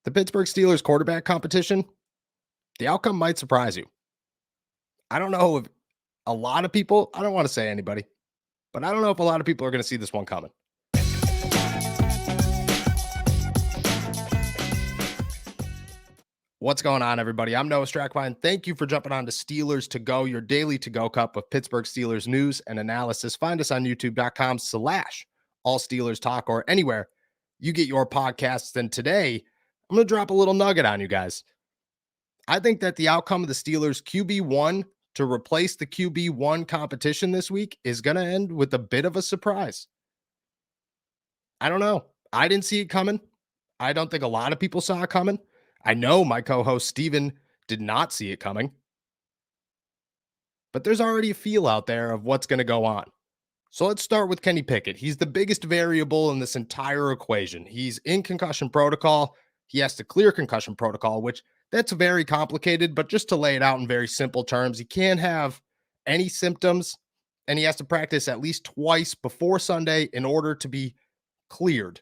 The Pittsburgh Steelers quarterback competition, the outcome might surprise you. I don't know if a lot of people, I don't want to say anybody, but I don't know if a lot of people are going to see this one coming. What's going on, everybody? I'm Noah Strackline. Thank you for jumping on to Steelers to Go, your daily to go cup of Pittsburgh Steelers news and analysis. Find us on youtube.com/all Steelers talk or anywhere you get your podcasts. And today, I'm going to drop a little nugget on you guys. I think that the outcome of the Steelers QB1 to replace the QB1 competition this week is going to end with a bit of a surprise. I don't know. I didn't see it coming. I don't think a lot of people saw it coming. I know my co-host Steven did not see it coming. But there's already a feel out there of what's going to go on. So let's start with Kenny Pickett. He's the biggest variable in this entire equation. He's in concussion protocol. He has to clear concussion protocol, which that's very complicated, but just to lay it out in very simple terms, he can't have any symptoms and he has to practice at least twice before Sunday in order to be cleared.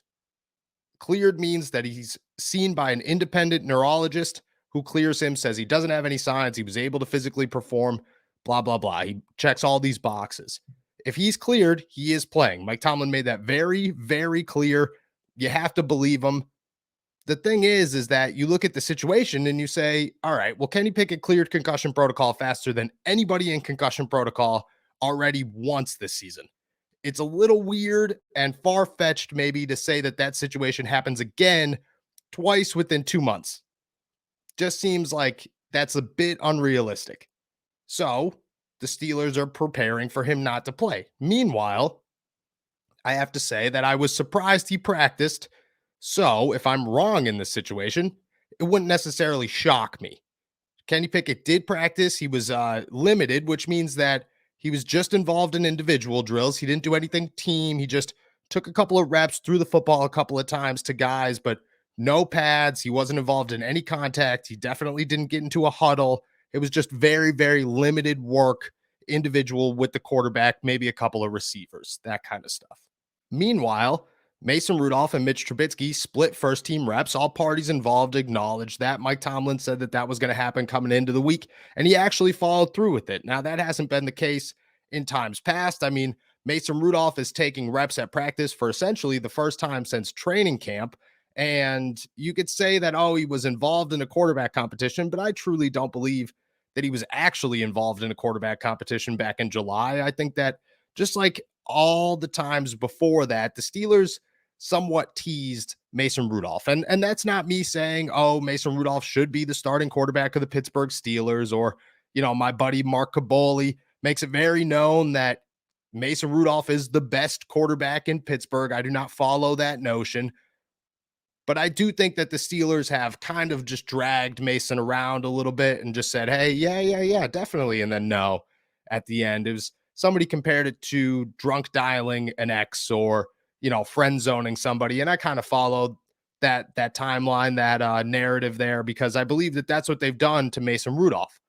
Cleared means that he's seen by an independent neurologist who clears him, says he doesn't have any signs, he was able to physically perform, blah, blah, blah. He checks all these boxes. If he's cleared, he is playing. Mike Tomlin made that very, very clear. You have to believe him. The thing is that you look at the situation and you say, all right, well, Kenny Pickett cleared concussion protocol faster than anybody in concussion protocol already once this season. It's a little weird and far-fetched maybe to say that that situation happens again twice within 2 months. Just seems like that's a bit unrealistic. So the Steelers are preparing for him not to play. Meanwhile, I have to say that I was surprised he practiced. So if I'm wrong in this situation, it wouldn't necessarily shock me. Kenny Pickett did practice. He was limited, which means that he was just involved in individual drills. He didn't do anything team. He just took a couple of reps, threw the football a couple of times to guys, but no pads. He wasn't involved in any contact. He definitely didn't get into a huddle. It was just very, very limited work, individual with the quarterback, maybe a couple of receivers, that kind of stuff. Meanwhile, Mason Rudolph and Mitch Trubisky split first-team reps. All parties involved acknowledged that. Mike Tomlin said that that was going to happen coming into the week, and he actually followed through with it. Now, that hasn't been the case in times past. I mean, Mason Rudolph is taking reps at practice for essentially the first time since training camp, and you could say that, oh, he was involved in a quarterback competition, but I truly don't believe that he was actually involved in a quarterback competition back in July. I think that just like all the times before that, the Steelers somewhat teased Mason Rudolph. And that's not me saying, oh, Mason Rudolph should be the starting quarterback of the Pittsburgh Steelers, or, you know, my buddy Mark Caboli makes it very known that Mason Rudolph is the best quarterback in Pittsburgh. I do not follow that notion. But I do think that the Steelers have kind of just dragged Mason around a little bit and just said, hey, yeah, definitely. And then no, at the end, it was somebody compared it to drunk dialing an ex or, you know, friend zoning somebody. And I kind of followed that timeline, that narrative there, because I believe that that's what they've done to Mason Rudolph.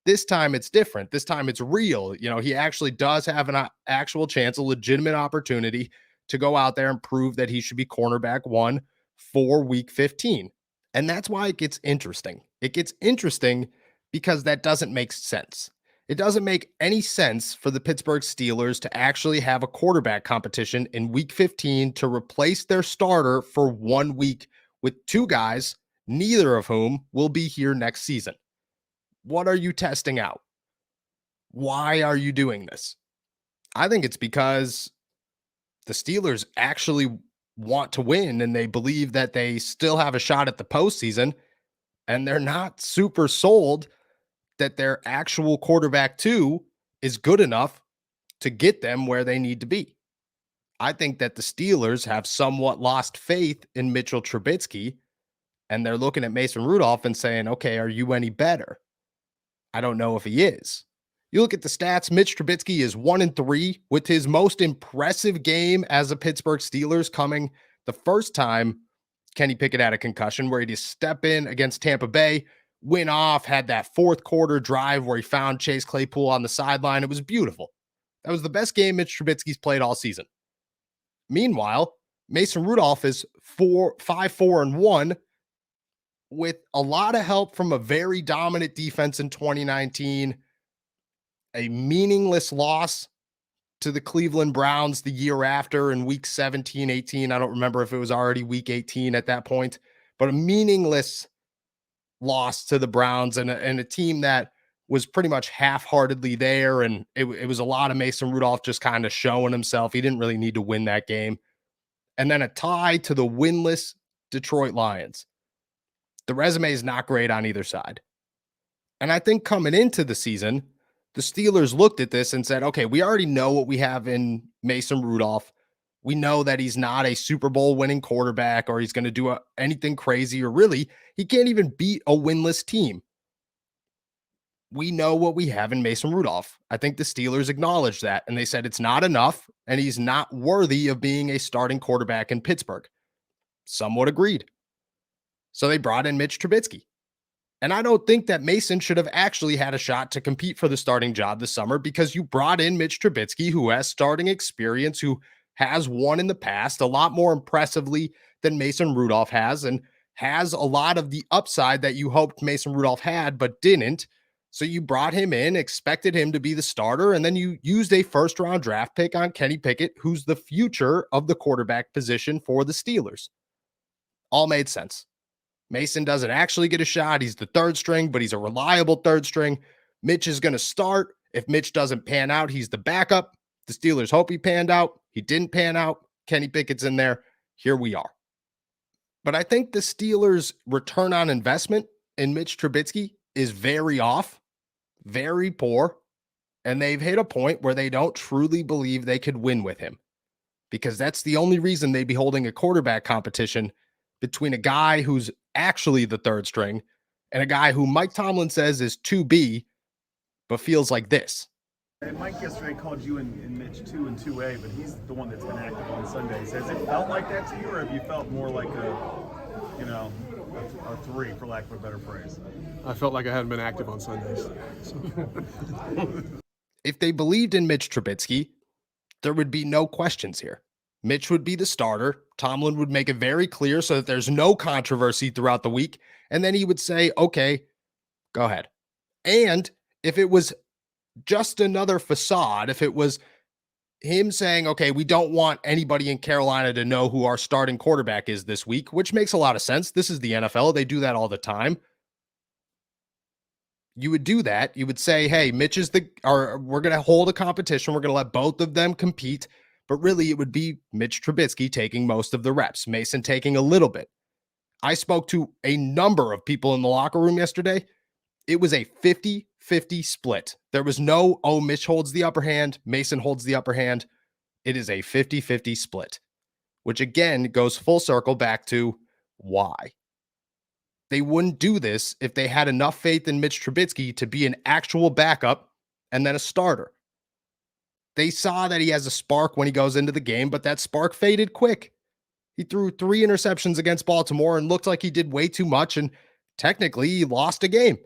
This time it's different. This time it's real. You know, he actually does have an actual chance, a legitimate opportunity to go out there and prove that he should be cornerback one for week 15. And that's why it gets interesting. It gets interesting because that doesn't make sense. It doesn't make any sense for the Pittsburgh Steelers to actually have a quarterback competition in week 15 to replace their starter for 1 week with two guys, neither of whom will be here next season. What are you testing out? Why are you doing this? I think it's because the Steelers actually want to win and they believe that they still have a shot at the postseason, and they're not super sold that their actual quarterback two is good enough to get them where they need to be. I think that the Steelers have somewhat lost faith in Mitchell Trubisky, and they're looking at Mason Rudolph and saying, okay, are you any better? I don't know if he is. You look at the stats, Mitch Trubisky is 1-3 with his most impressive game as a Pittsburgh Steelers coming the first time Kenny Pickett had a concussion, where he just step in against Tampa Bay, went off, had that fourth quarter drive where he found Chase Claypool on the sideline. It was beautiful. That was the best game Mitch Trubisky's played all season. Meanwhile, Mason Rudolph is 5-4-1 with a lot of help from a very dominant defense in 2019, a meaningless loss to the Cleveland Browns the year after in week 17, 18. I don't remember if it was already week 18 at that point, but a meaningless loss to the Browns and a team that was pretty much half-heartedly there. And it was a lot of Mason Rudolph just kind of showing himself. He didn't really need to win that game. And then a tie to the winless Detroit Lions. The resume is not great on either side. And I think coming into the season, the Steelers looked at this and said, okay, we already know what we have in Mason Rudolph. We know that he's not a Super Bowl winning quarterback or he's going to do anything crazy, or really, he can't even beat a winless team. We know what we have in Mason Rudolph. I think the Steelers acknowledged that, and they said it's not enough, and he's not worthy of being a starting quarterback in Pittsburgh. Somewhat agreed. So they brought in Mitch Trubisky. And I don't think that Mason should have actually had a shot to compete for the starting job this summer, because you brought in Mitch Trubisky, who has starting experience, who has won in the past a lot more impressively than Mason Rudolph has, and has a lot of the upside that you hoped Mason Rudolph had, but didn't. So you brought him in, expected him to be the starter, and then you used a first-round draft pick on Kenny Pickett, who's the future of the quarterback position for the Steelers. All made sense. Mason doesn't actually get a shot. He's the third string, but he's a reliable third string. Mitch is going to start. If Mitch doesn't pan out, he's the backup. The Steelers hope he panned out. He didn't pan out. Kenny Pickett's in there. Here we are. But I think the Steelers' return on investment in Mitch Trubisky is very off, very poor, and they've hit a point where they don't truly believe they could win with him, because that's the only reason they'd be holding a quarterback competition between a guy who's actually the third string and a guy who Mike Tomlin says is 2B, but feels like this. And Mike yesterday called you and Mitch 2 and 2A, but he's the one that's been active on Sundays. Has it felt like that to you, or have you felt more like a 3, for lack of a better phrase? I felt like I hadn't been active on Sundays. If they believed in Mitch Trubisky, there would be no questions here. Mitch would be the starter. Tomlin would make it very clear so that there's no controversy throughout the week. And then he would say, okay, go ahead. And if it was just another facade, if it was him saying, okay, we don't want anybody in Carolina to know who our starting quarterback is this week, which makes a lot of sense. This is the NFL. They do that all the time. You would do that. You would say, hey, Mitch is we're going to hold a competition. We're going to let both of them compete. But really, it would be Mitch Trubisky taking most of the reps, Mason taking a little bit. I spoke to a number of people in the locker room yesterday. It was a 50-50 split. There was no, oh, Mitch holds the upper hand, Mason holds the upper hand. It is a 50-50 split, which again goes full circle back to why. They wouldn't do this if they had enough faith in Mitch Trubisky to be an actual backup and then a starter. They saw that he has a spark when he goes into the game, but that spark faded quick. He threw 3 interceptions against Baltimore and looked like he did way too much, and technically he lost a game.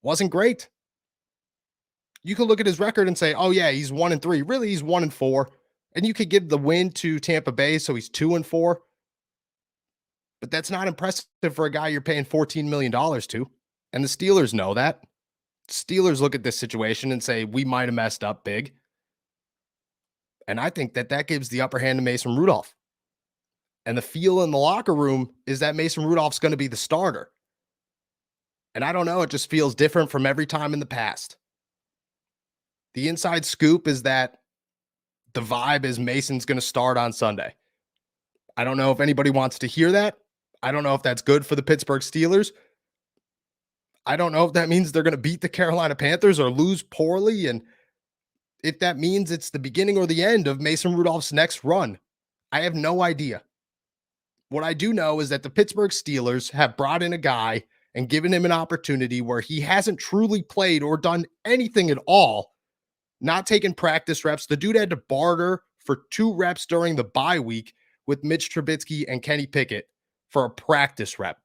Wasn't great. You could look at his record and say, oh yeah, he's 1-3. Really, he's 1-4. And you could give the win to Tampa Bay, so he's 2-4. But that's not impressive for a guy you're paying $14 million to. And the Steelers know that. Steelers look at this situation and say, we might have messed up big. And I think that gives the upper hand to Mason Rudolph. And the feel in the locker room is that Mason Rudolph's going to be the starter. And I don't know, it just feels different from every time in the past. The inside scoop is that the vibe is Mason's going to start on Sunday. I don't know if anybody wants to hear that. I don't know if that's good for the Pittsburgh Steelers. I don't know if that means they're going to beat the Carolina Panthers or lose poorly, and if that means it's the beginning or the end of Mason Rudolph's next run. I have no idea. What I do know is that the Pittsburgh Steelers have brought in a guy and given him an opportunity where he hasn't truly played or done anything at all, not taken practice reps. The dude had to barter for 2 reps during the bye week with Mitch Trubisky and Kenny Pickett for a practice rep.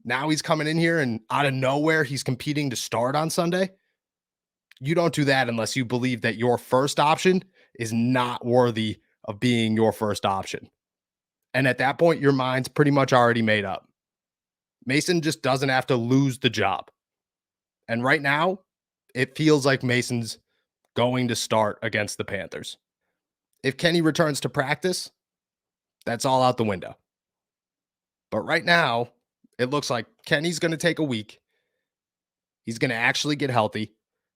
Now he's coming in here and out of nowhere, he's competing to start on Sunday. You don't do that unless you believe that your first option is not worthy of being your first option. And at that point, your mind's pretty much already made up. Mason just doesn't have to lose the job. And right now, it feels like Mason's going to start against the Panthers. If Kenny returns to practice, that's all out the window. But right now, it looks like Kenny's going to take a week. He's going to actually get healthy.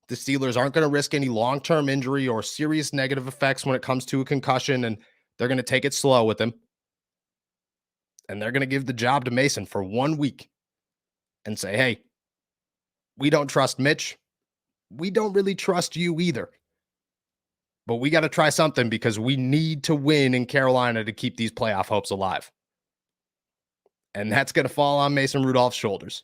The Steelers aren't going to risk any long-term injury or serious negative effects when it comes to a concussion, and they're going to take it slow with him. And they're going to give the job to Mason for 1 week and say, hey, we don't trust Mitch. We don't really trust you either. But we got to try something because we need to win in Carolina to keep these playoff hopes alive. And that's going to fall on Mason Rudolph's shoulders.